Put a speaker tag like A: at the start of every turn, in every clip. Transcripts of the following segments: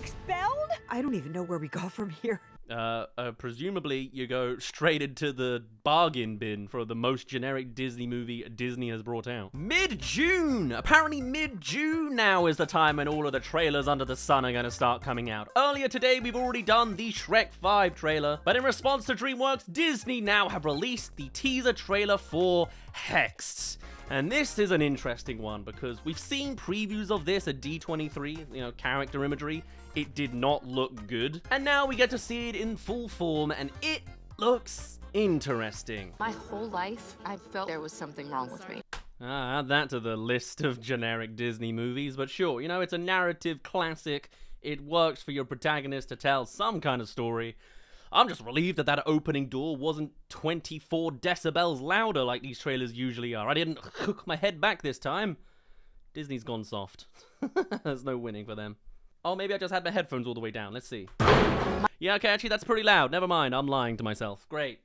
A: expelled? I don't even know where we go from here.
B: Presumably you go straight into the bargain bin for the most generic Disney movie Disney has brought out. Mid-June! Apparently mid-June now is the time when all of the trailers under the sun are gonna start coming out. Earlier today, we've already done the Shrek 5 trailer, but in response to DreamWorks, Disney now have released the teaser trailer for Hexed. And this is an interesting one because we've seen previews of this at D23, you know, character imagery. It did not look good. And now we get to see it in full form and it looks interesting.
C: My whole life, I felt there was something wrong with me.
B: Add that to the list of generic Disney movies, but sure, you know, it's a narrative classic. It works for your protagonist to tell some kind of story. I'm just relieved that that opening door wasn't 24 decibels louder like these trailers usually are. I didn't hook my head back this time. Disney's gone soft. There's no winning for them. Oh, maybe I just had my headphones all the way down. Let's see. Yeah, okay, actually that's pretty loud. Never mind, I'm lying to myself. Great.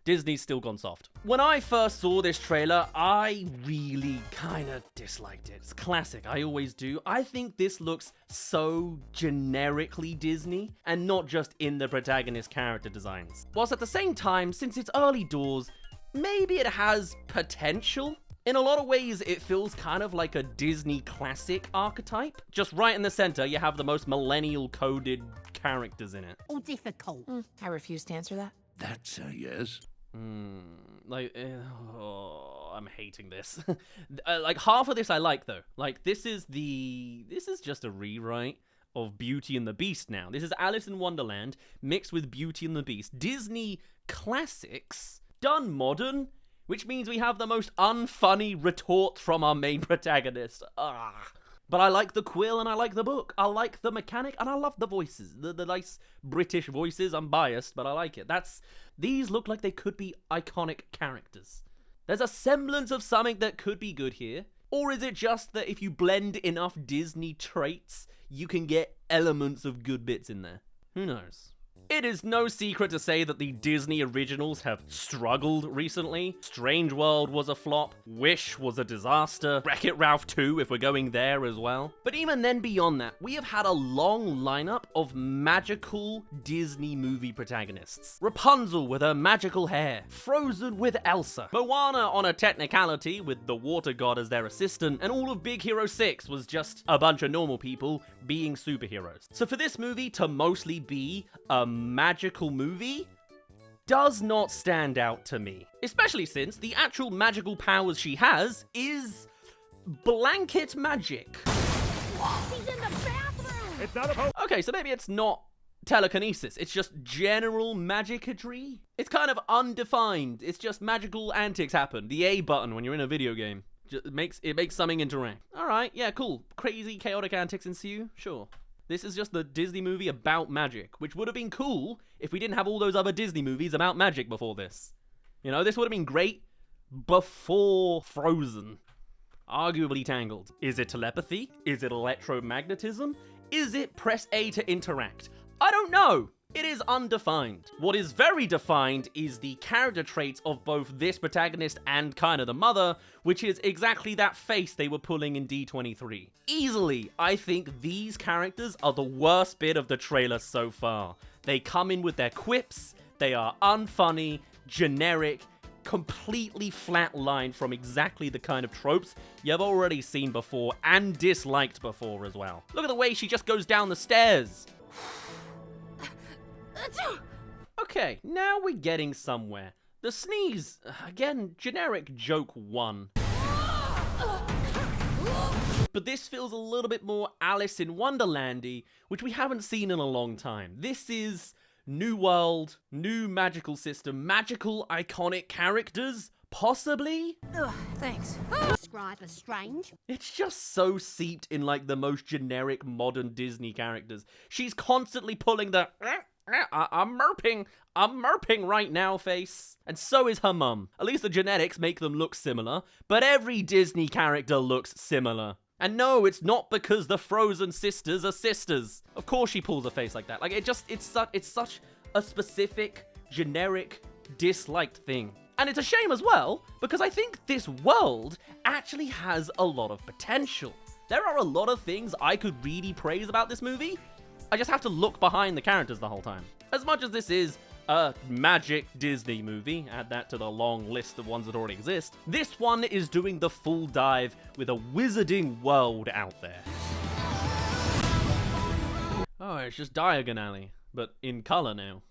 B: Disney's still gone soft. When I first saw this trailer, I really kind of disliked it. It's classic, I always do. I think this looks so generically Disney, and not just in the protagonist character designs. Whilst at the same time, since it's early doors, maybe it has potential. In a lot of ways, it feels kind of like a Disney classic archetype. Just right in the center, you have the most millennial-coded characters in it.
A: Oh, difficult.
C: I refuse to answer that.
D: That's a yes.
B: I'm hating this. Like, half of this I like, though. Like, this is just a rewrite of Beauty and the Beast now. This is Alice in Wonderland mixed with Beauty and the Beast. Disney classics done modern, which means we have the most unfunny retort from our main protagonist. But I like the quill and I like the book. I like the mechanic and I love the voices. The nice British voices. I'm biased, but I like it. These look like they could be iconic characters. There's a semblance of something that could be good here. Or is it just that if you blend enough Disney traits, you can get elements of good bits in there? Who knows? It is no secret to say that the Disney originals have struggled recently. Strange World was a flop, Wish was a disaster, Wreck-It Ralph 2 if we're going there as well. But even then beyond that, we have had a long lineup of magical Disney movie protagonists. Rapunzel with her magical hair, Frozen with Elsa, Moana on a technicality with the water god as their assistant, and all of Big Hero 6 was just a bunch of normal people being superheroes. So for this movie to mostly be a magical movie does not stand out to me. Especially since the actual magical powers she has is blanket magic.
A: She's in the bathroom!
D: It's not a
B: Okay, so maybe it's not telekinesis, it's just general magicatry. It's kind of undefined, it's just magical antics happen. The A button when you're in a video game. It makes something interact. Alright, yeah, cool. Crazy, chaotic antics ensue? Sure. This is just the Disney movie about magic, which would have been cool if we didn't have all those other Disney movies about magic before this. You know, this would have been great before Frozen. Arguably Tangled. Is it telepathy? Is it electromagnetism? Is it press A to interact? I don't know. It is undefined. What is very defined is the character traits of both this protagonist and kind of the mother, which is exactly that face they were pulling in D23. Easily, I think these characters are the worst bit of the trailer so far. They come in with their quips, they are unfunny, generic, completely flatlined from exactly the kind of tropes you've already seen before and disliked before as well. Look at the way she just goes down the stairs. Okay, now we're getting somewhere. The sneeze, again, generic joke 1. But this feels a little bit more Alice in Wonderland-y, which we haven't seen in a long time. This is new world, new magical system, magical iconic characters, possibly?
A: Ugh, thanks. Describe as strange.
B: It's just so seeped in like the most generic modern Disney characters. She's constantly pulling the I'm merping right now face. And so is her mum. At least the genetics make them look similar, but every Disney character looks similar. And no, it's not because the Frozen sisters are sisters. Of course she pulls a face like that. Like it's such a specific, generic, disliked thing. And it's a shame as well, because I think this world actually has a lot of potential. There are a lot of things I could really praise about this movie, I just have to look behind the characters the whole time. As much as this is a magic Disney movie, add that to the long list of ones that already exist, this one is doing the full dive with a wizarding world out there. Oh, it's just Diagon Alley, but in color now.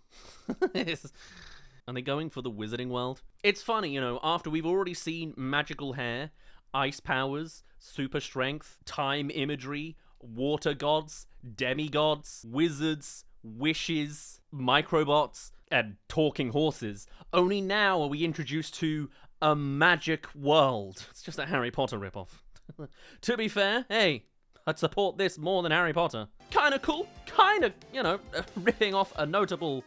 B: Are they going for the wizarding world? It's funny, you know, after we've already seen magical hair, ice powers, super strength, time imagery, water gods, demigods, wizards, wishes, microbots, and talking horses. Only now are we introduced to a magic world. It's just a Harry Potter ripoff. To be fair, hey, I'd support this more than Harry Potter. Kinda cool, kinda, you know, ripping off a notable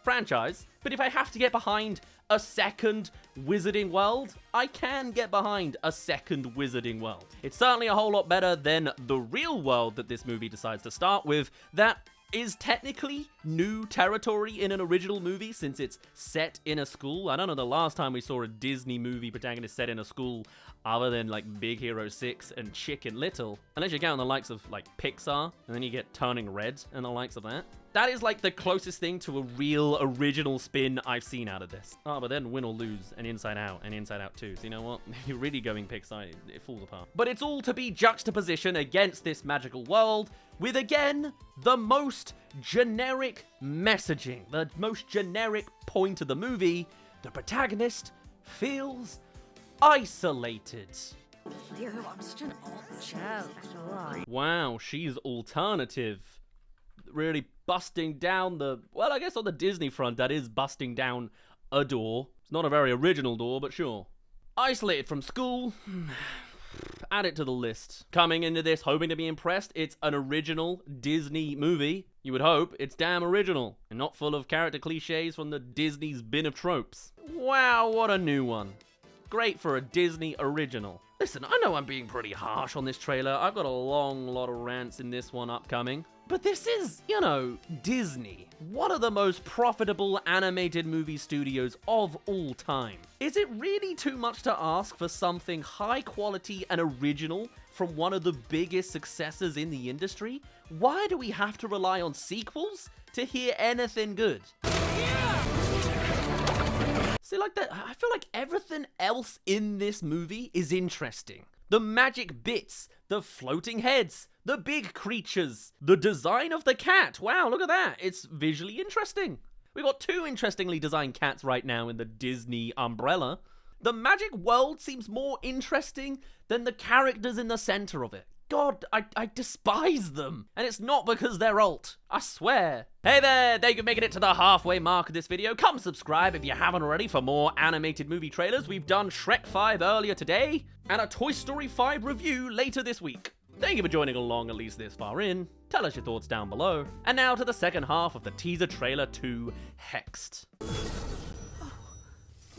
B: franchise. But if I have to get behind a second wizarding world, I can get behind a second wizarding world. It's certainly a whole lot better than the real world that this movie decides to start with, that is technically new territory in an original movie since it's set in a school. I don't know the last time we saw a Disney movie protagonist set in a school other than like Big Hero 6 and Chicken Little. Unless you count the likes of like Pixar, and then you get Turning Red and the likes of that. That is like the closest thing to a real original spin I've seen out of this. Oh, but then Win or Lose and Inside Out and Inside Out 2. So you know what? If you're really going Pixar, it falls apart. But it's all to be juxtaposition against this magical world with, again, the most generic messaging. The most generic point of the movie. The protagonist feels isolated.
A: You're just an old child, that's all.
B: Wow, she's alternative. Really busting down the, well, I guess on the Disney front, that is busting down a door. It's not a very original door, but sure. Isolated from school. Add it to the list. Coming into this, hoping to be impressed. It's an original Disney movie. You would hope it's damn original and not full of character cliches from the Disney's bin of tropes. Wow, what a new one. Great for a Disney original. Listen, I know I'm being pretty harsh on this trailer. I've got a long lot of rants in this one upcoming. But this is, you know, Disney. One of the most profitable animated movie studios of all time. Is it really too much to ask for something high quality and original from one of the biggest successes in the industry? Why do we have to rely on sequels to hear anything good? See, like that, I feel like everything else in this movie is interesting. The magic bits, the floating heads, the big creatures, the design of the cat. Wow, look at that. It's visually interesting. We've got two interestingly designed cats right now in the Disney umbrella. The magic world seems more interesting than the characters in the center of it. God, I despise them. And it's not because they're alt. I swear. Hey there, thank you for making it to the halfway mark of this video. Come subscribe if you haven't already for more animated movie trailers. We've done Shrek 5 earlier today and a Toy Story 5 review later this week. Thank you for joining along at least this far in. Tell us your thoughts down below. And now to the second half of the teaser trailer to Hexed.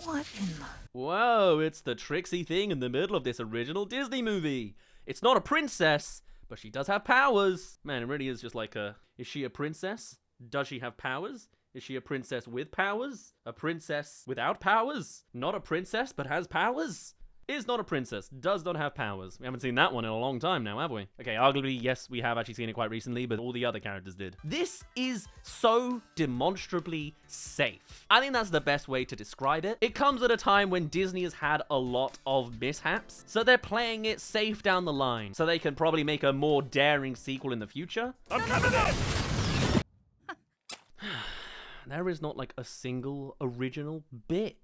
A: What in the...
B: Whoa, it's the tricksy thing in the middle of this original Disney movie. It's not a princess, but she does have powers. Man, it really is just like a... Is she a princess? Does she have powers? Is she a princess with powers? A princess without powers? Not a princess, but has powers? Is not a princess, does not have powers. We haven't seen that one in a long time now, have we? Okay, arguably, yes, we have actually seen it quite recently, but all the other characters did. This is so demonstrably safe. I think that's the best way to describe it. It comes at a time when Disney has had a lot of mishaps, so they're playing it safe down the line, so they can probably make a more daring sequel in the future. I'm coming in! There is not like a single original bit.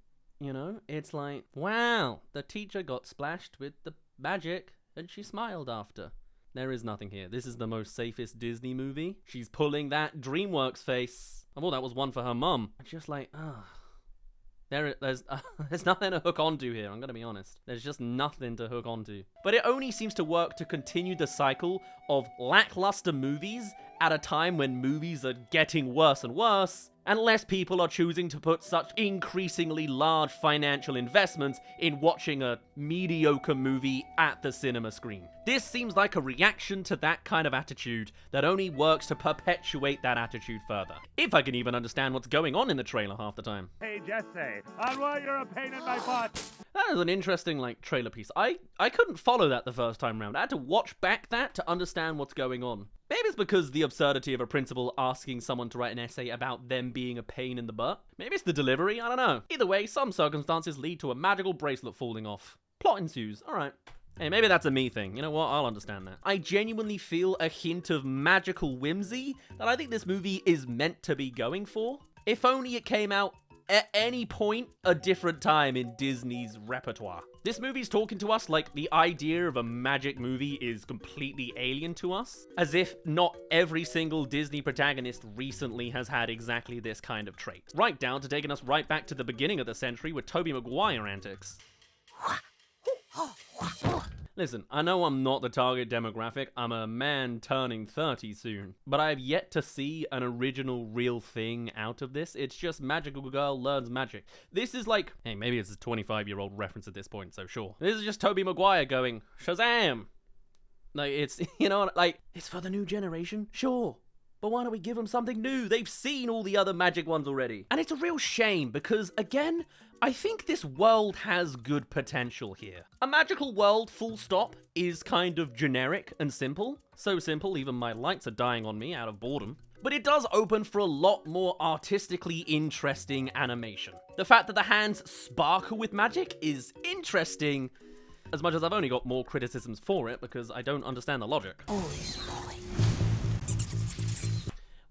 B: You know, it's like, wow, the teacher got splashed with the magic and she smiled after. There is nothing here. This is the most safest Disney movie. She's pulling that DreamWorks face. I thought that was one for her mum. It's just like, there's nothing to hook onto here, I'm gonna be honest. There's just nothing to hook onto. But it only seems to work to continue the cycle of lackluster movies at a time when movies are getting worse and worse, unless people are choosing to put such increasingly large financial investments in watching a mediocre movie at the cinema screen. This seems like a reaction to that kind of attitude that only works to perpetuate that attitude further. If I can even understand what's going on in the trailer half the time.
D: Hey Jesse, on why you're a pain in my butt.
B: That is an interesting, like, trailer piece. I couldn't follow that the first time round. I had to watch back that to understand what's going on. Maybe it's because the absurdity of a principal asking someone to write an essay about them being a pain in the butt. Maybe it's the delivery, I don't know. Either way, some circumstances lead to a magical bracelet falling off. Plot ensues, alright. Hey, maybe that's a me thing. You know what? I'll understand that. I genuinely feel a hint of magical whimsy that I think this movie is meant to be going for. If only it came out at any point a different time in Disney's repertoire. This movie's talking to us like the idea of a magic movie is completely alien to us, as if not every single Disney protagonist recently has had exactly this kind of trait. Right down to taking us right back to the beginning of the century with Tobey Maguire antics. Listen, I know I'm not the target demographic, I'm a man turning 30 soon, but I have yet to see an original real thing out of this. It's just magical girl learns magic. This is like, hey, maybe it's a 25-year-old reference at this point, so sure. This is just Tobey Maguire going, Shazam! Like, it's, you know, like, it's for the new generation, sure. But why don't we give them something new? They've seen all the other magic ones already. And it's a real shame because, again, I think this world has good potential here. A magical world, full stop, is kind of generic and simple. So simple, even my lights are dying on me out of boredom. But it does open for a lot more artistically interesting animation. The fact that the hands sparkle with magic is interesting, as much as I've only got more criticisms for it because I don't understand the logic.
C: Holy smoly.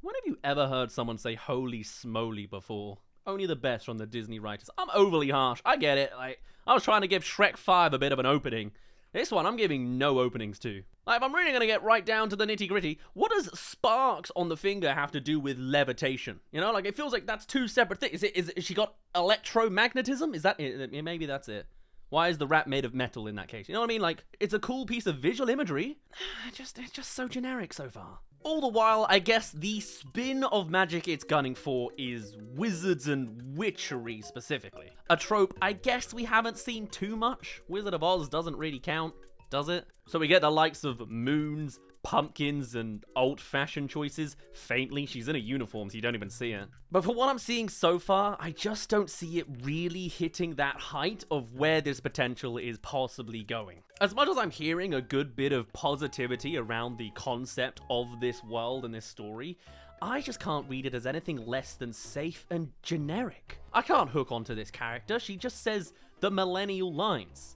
B: When have you ever heard someone say holy smoly before? Only the best from the Disney writers. I'm overly harsh, I get it. Like, I was trying to give Shrek 5 a bit of an opening. This one I'm giving no openings to. Like, if I'm really gonna get right down to the nitty gritty, what does sparks on the finger have to do with levitation? You know, like, it feels like that's two separate things. Is she got electromagnetism? Is that it? Maybe that's it. Why is the rat made of metal in that case? You know what I mean? Like, it's a cool piece of visual imagery. It's just so generic so far. All the while, I guess the spin of magic it's gunning for is wizards and witchery specifically. A trope I guess we haven't seen too much. Wizard of Oz doesn't really count, does it? So we get the likes of moons, pumpkins, and old-fashioned choices. Faintly, she's in a uniform so you don't even see her. But for what I'm seeing so far, I just don't see it really hitting that height of where this potential is possibly going. As much as I'm hearing a good bit of positivity around the concept of this world and this story, I just can't read it as anything less than safe and generic. I can't hook onto this character, she just says the millennial lines.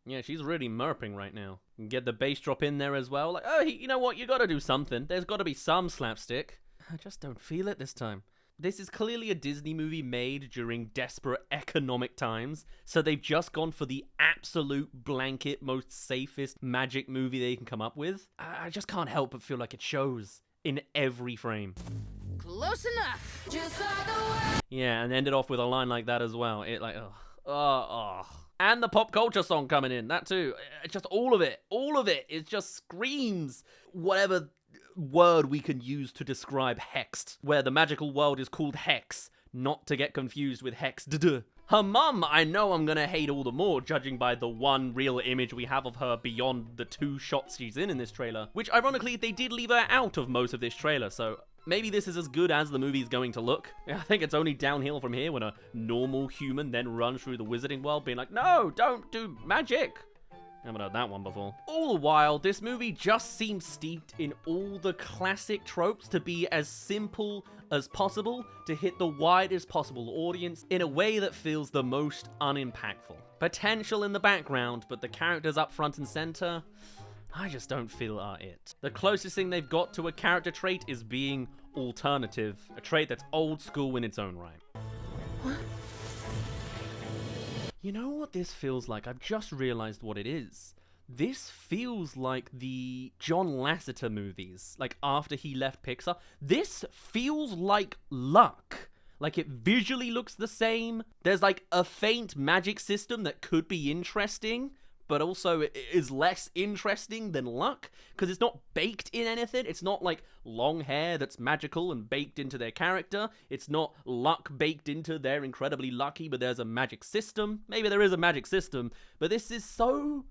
B: Yeah, she's really merping right now. Get the bass drop in there as well. Like, oh, you know what? You gotta do something. There's gotta be some slapstick. I just don't feel it this time. This is clearly a Disney movie made during desperate economic times, so they've just gone for the absolute blanket, most safest magic movie they can come up with. I just can't help but feel like it shows in every frame.
A: Close enough.
B: Yeah, and ended off with a line like that as well. It like, ugh. And the pop culture song coming in, that too. Just all of it just screams whatever word we can use to describe Hexed, where the magical world is called Hex, not to get confused with Hexed. Her mum, I know I'm gonna hate all the more, judging by the one real image we have of her beyond the 2 shots she's in this trailer, which ironically they did leave her out of most of this trailer, so maybe this is as good as the movie's going to look. I think it's only downhill from here when a normal human then runs through the wizarding world being like, no, don't do magic. I haven't heard that one before. All the while, this movie just seems steeped in all the classic tropes to be as simple as possible to hit the widest possible audience in a way that feels the most unimpactful. Potential in the background, but the characters up front and center, I just don't feel are it. The closest thing they've got to a character trait is being alternative, a trait that's old school in its own right.
C: What?
B: You know what this feels like? I've just realized what it is. This feels like the John Lasseter movies, like after he left Pixar. This feels like Luck. Like it visually looks the same. There's like a faint magic system that could be interesting, but also it is less interesting than Luck, because it's not baked in anything. It's not like long hair that's magical and baked into their character. It's not Luck baked into they're incredibly lucky, but there's a magic system. Maybe there is a magic system, but this is so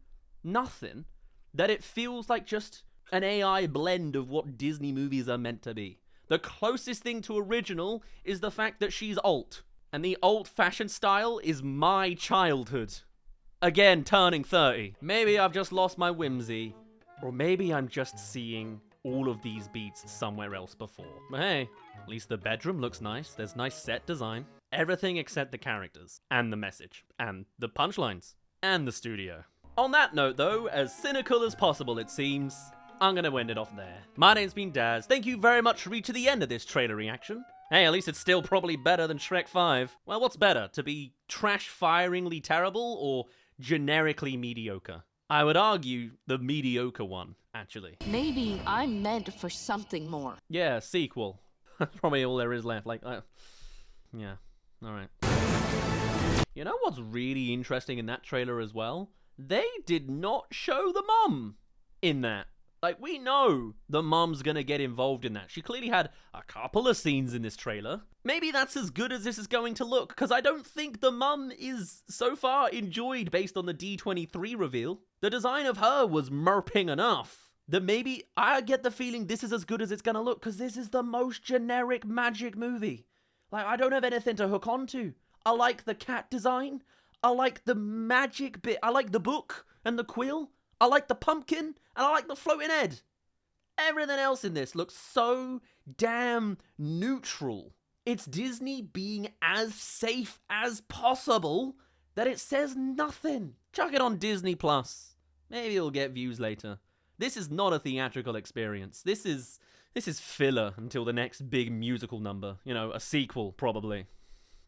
B: nothing that it feels like just an AI blend of what Disney movies are meant to be. The closest thing to original is the fact that she's alt. And the old-fashioned style is my childhood. Again, turning 30. Maybe I've just lost my whimsy. Or maybe I'm just seeing all of these beats somewhere else before. But hey, at least the bedroom looks nice. There's nice set design. Everything except the characters. And the message. And the punchlines. And the studio. On that note, though, as cynical as possible it seems, I'm gonna end it off there. My name's been Daz. Thank you very much for reaching the end of this trailer reaction. Hey, at least it's still probably better than Shrek 5. Well, what's better? To be trash-firingly terrible or generically mediocre? I would argue the mediocre one, actually.
C: Maybe I'm meant for something more.
B: Yeah, sequel. That's probably all there is left. Yeah, alright. You know what's really interesting in that trailer as well? They did not show the mum in that. Like, we know the mum's gonna get involved in that. She clearly had a couple of scenes in this trailer. Maybe that's as good as this is going to look, because I don't think the mum is so far enjoyed based on the D23 reveal. The design of her was merping enough that maybe I get the feeling this is as good as it's gonna look, because this is the most generic magic movie. Like, I don't have anything to hook onto. I like the cat design. I like the magic bit. I like the book and the quill. I like the pumpkin, and I like the floating head. Everything else in this looks so damn neutral. It's Disney being as safe as possible that it says nothing. Chuck it on Disney Plus. Maybe it'll get views later. This is not a theatrical experience. This is filler until the next big musical number. You know, a sequel, probably.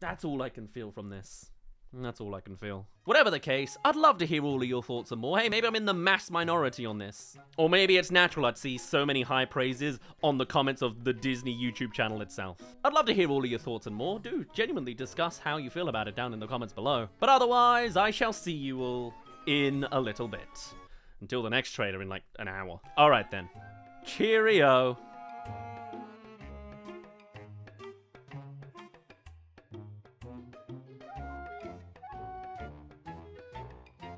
B: That's all I can feel from this. That's all I can feel. Whatever the case, I'd love to hear all of your thoughts and more. Hey, maybe I'm in the mass minority on this. Or maybe it's natural I'd see so many high praises on the comments of the Disney YouTube channel itself. I'd love to hear all of your thoughts and more. Do genuinely discuss how you feel about it down in the comments below. But otherwise, I shall see you all in a little bit. Until the next trailer in like an hour. Alright then. Cheerio.